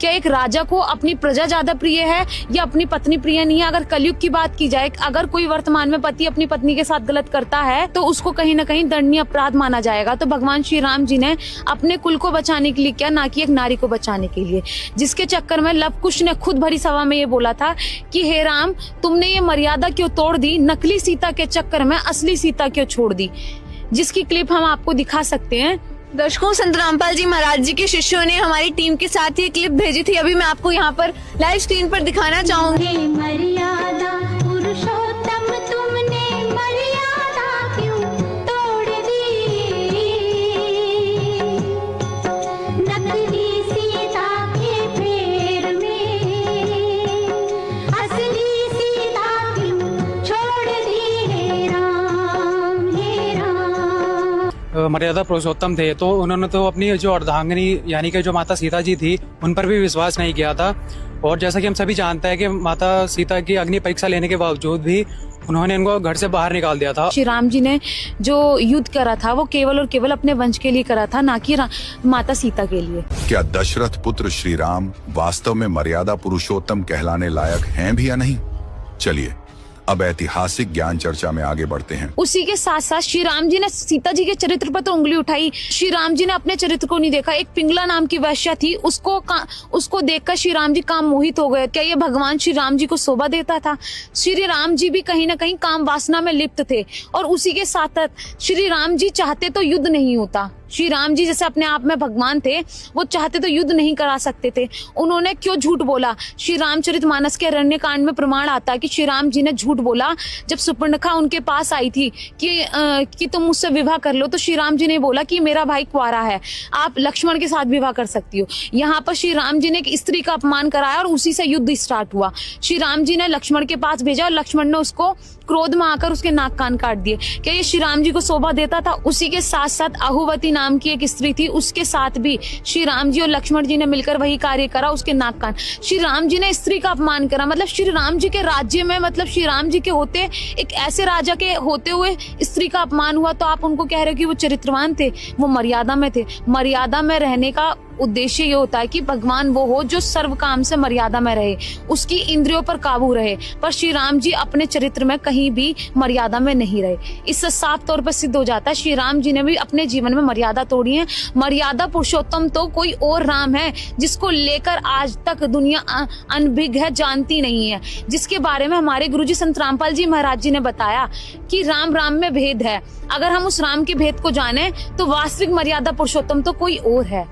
क्या एक राजा को अपनी प्रजा ज्यादा प्रिय है या अपनी पत्नी प्रिय नहीं है? अगर कलयुग की बात की जाए, अगर कोई वर्तमान में पति अपनी पत्नी के साथ गलत करता है तो उसको कहीं ना कहीं दंडनीय अपराध माना जाएगा। तो भगवान श्री राम जी ने अपने कुल को बचाने के लिए किया, ना कि एक नारी को बचाने के लिए, जिसके चक्कर में लव कुश ने खुद भरी सभा में ये बोला था कि हे राम, तुमने ये मर्यादा क्यों तोड़ दी, नकली सीता के चक्कर में असली सीता क्यों छोड़ दी, जिसकी क्लिप हम आपको दिखा सकते हैं। दर्शकों, संत रामपाल जी महाराज जी के शिष्यों ने हमारी टीम के साथ ये क्लिप भेजी थी। अभी मैं आपको यहाँ पर लाइव स्क्रीन पर दिखाना चाहूंगी। मर्यादा पुरुषोत्तम, तुमने मर्यादा क्यों तोड़ दी, नकली सीता के फेर में असली सीता क्यों छोड़ दी, हे राम हे राम। मर्यादा पुरुषोत्तम थे तो उन्होंने तो अपनी जो अर्धांगिनी यानी कि जो माता सीता जी थी उन पर भी विश्वास नहीं किया था। और जैसा कि हम सभी जानते हैं कि माता सीता की अग्नि परीक्षा लेने के बावजूद भी उन्होंने इनको घर से बाहर निकाल दिया था। श्री राम जी ने जो युद्ध करा था वो केवल और केवल अपने वंश के लिए करा था, ना कि माता सीता के लिए। क्या दशरथ पुत्र श्री राम वास्तव में मर्यादा पुरुषोत्तम कहलाने लायक हैं भी या नहीं? चलिए अब ऐतिहासिक ज्ञान चर्चा में आगे बढ़ते हैं। उसी के साथ साथ श्री राम जी ने सीता जी के चरित्र पर तो उंगली उठाई, श्री राम जी ने अपने चरित्र को नहीं देखा। एक पिंगला नाम की वैश्या थी, उसको देखकर श्री राम जी काम मोहित हो गए। क्या ये भगवान श्री राम जी को शोभा देता था? श्री राम जी भी कहीं ना कहीं काम वासना में लिप्त थे। और उसी के साथ श्री राम जी चाहते तो युद्ध नहीं होता। श्री राम जी जैसे अपने आप में भगवान थे, वो चाहते तो युद्ध नहीं करा सकते थे। उन्होंने क्यों झूठ बोला? श्री रामचरितमानस के अरण्य कांड में प्रमाण आता है कि श्री राम जी ने झूठ बोला। जब सुपर्णखा उनके पास आई थी कि तुम मुझसे विवाह कर लो, तो श्री राम जी ने बोला कि मेरा भाई कुंवारा है, आप लक्ष्मण के साथ विवाह कर सकती हो। यहाँ पर श्री राम जी ने एक स्त्री का अपमान कराया और उसी से युद्ध स्टार्ट हुआ। श्री राम जी ने लक्ष्मण के पास भेजा और लक्ष्मण ने उसको क्रोध में आकर उसके नाक कान काट दिए। क्या ये श्री राम जी को शोभा देता था? उसी के साथ साथ अहुवती नाम की एक स्त्री थी, उसके साथ भी श्री राम जी और लक्ष्मण जी ने मिलकर वही कार्य करा, उसके नाक कान। श्री राम जी ने स्त्री का अपमान करा, मतलब श्री राम जी के राज्य में, मतलब श्री राम जी के होते, एक ऐसे राजा के होते हुए स्त्री का अपमान हुआ। तो आप उनको कह रहे हो कि वो चरित्रवान थे? वो मर्यादा में थे। मर्यादा में रहने का उद्देश्य ये होता है कि भगवान वो हो जो सर्व काम से मर्यादा में रहे, उसकी इंद्रियों पर काबू रहे। पर श्री राम जी अपने चरित्र में कहीं भी मर्यादा में नहीं रहे। इससे साफ तौर पर सिद्ध हो जाता है श्री राम जी ने भी अपने जीवन में मर्यादा तोड़ी है। मर्यादा पुरुषोत्तम तो कोई और राम है जिसको लेकर आज तक दुनिया अनभिज्ञ है, जानती नहीं है, जिसके बारे में हमारे गुरुजी संत रामपाल जी महाराज जी ने बताया कि राम राम में भेद है। अगर हम उस राम के भेद को जाने तो वास्तविक मर्यादा पुरुषोत्तम तो कोई और है।